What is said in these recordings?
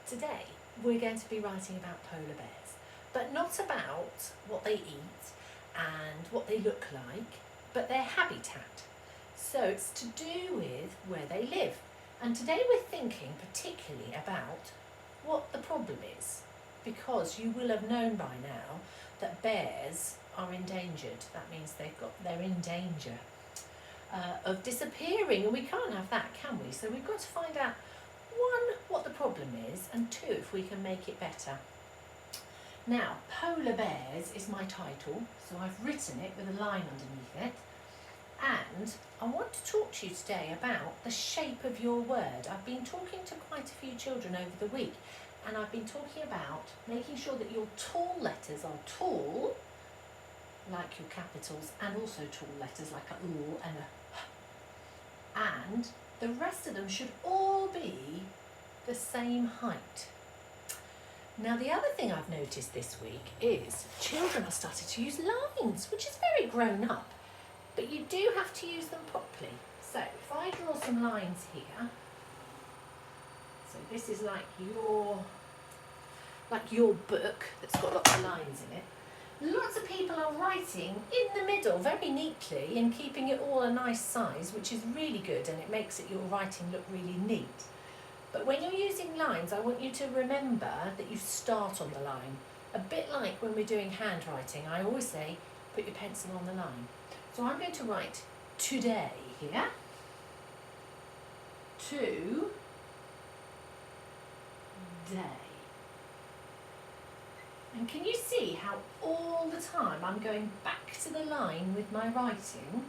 Today we're going to be writing about polar bears, but not about what they eat and what they look like, but their habitat. So it's to do with where they live. And today we're thinking particularly about what the problem is, because you will have known by now that bears are endangered. That means they're in danger of disappearing, and we can't have that, can we? So we've got to find out, one, what the problem is, and two, if we can make it better. Now, polar bears is my title, so I've written it with a line underneath it, and I want to talk to you today about the shape of your word. I've been talking to quite a few children over the week, and I've been talking about making sure that your tall letters are tall, like your capitals, and also tall letters like a U and a H. And the rest of them should all be the same height. Now, the other thing I've noticed this week is children have started to use lines, which is very grown up, but you do have to use them properly. So if I draw some lines here, so this is like your book that's got lots of lines in it. Lots of people are writing in the middle very neatly and keeping it all a nice size, which is really good, and it makes your writing look really neat. But when you're using lines, I want you to remember that you start on the line. A bit like when we're doing handwriting, I always say, put your pencil on the line. So I'm going to write today here. To day. And can you see how all the time I'm going back to the line with my writing,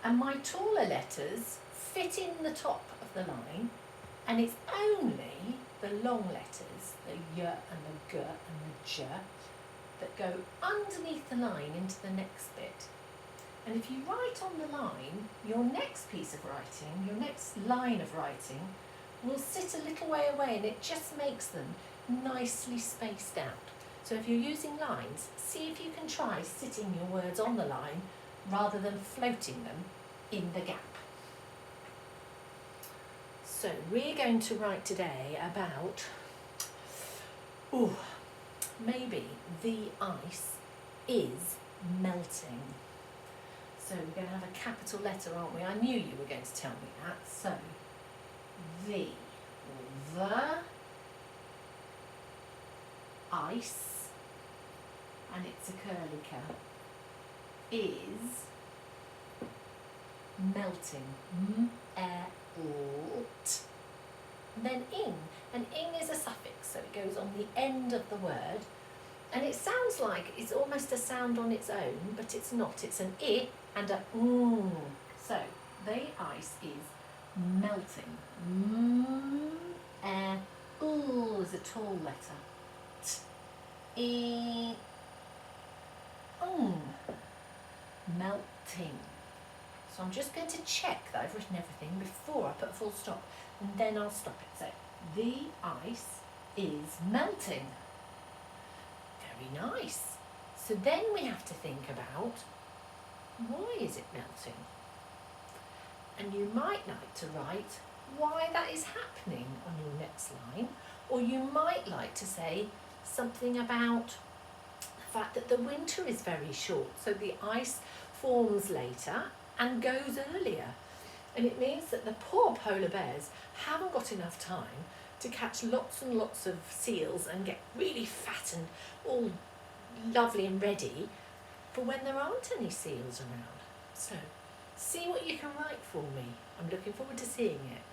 and my taller letters fit in the top of the line, and it's only the long letters, the y and the g and the j, that go underneath the line into the next bit. And if you write on the line, your next piece of writing, your next line of writing, will sit a little way away, and it just makes them nicely spaced out. So if you're using lines, see if you can try sitting your words on the line rather than floating them in the gap. So we're going to write today about, maybe the ice is melting. So we're going to have a capital letter, aren't we? I knew you were going to tell me that. So the ice, and it's a curly cur, is melting. M-E-L-T. And then ing. And ing is a suffix, so it goes on the end of the word. And it sounds like it's almost a sound on its own, but it's not. It's an I and a mm. So the ice is melting. M-E-L is a tall letter. T-E. Melting. So I'm just going to check that I've written everything before I put a full stop, and then I'll stop it. So the ice is melting. Very nice. So then we have to think about, why is it melting? And you might like to write why that is happening on your next line, or you might like to say something about the fact that the winter is very short, so the ice forms later and goes earlier. And it means that the poor polar bears haven't got enough time to catch lots and lots of seals and get really fat and all lovely and ready for when there aren't any seals around. So see what you can write for me. I'm looking forward to seeing it.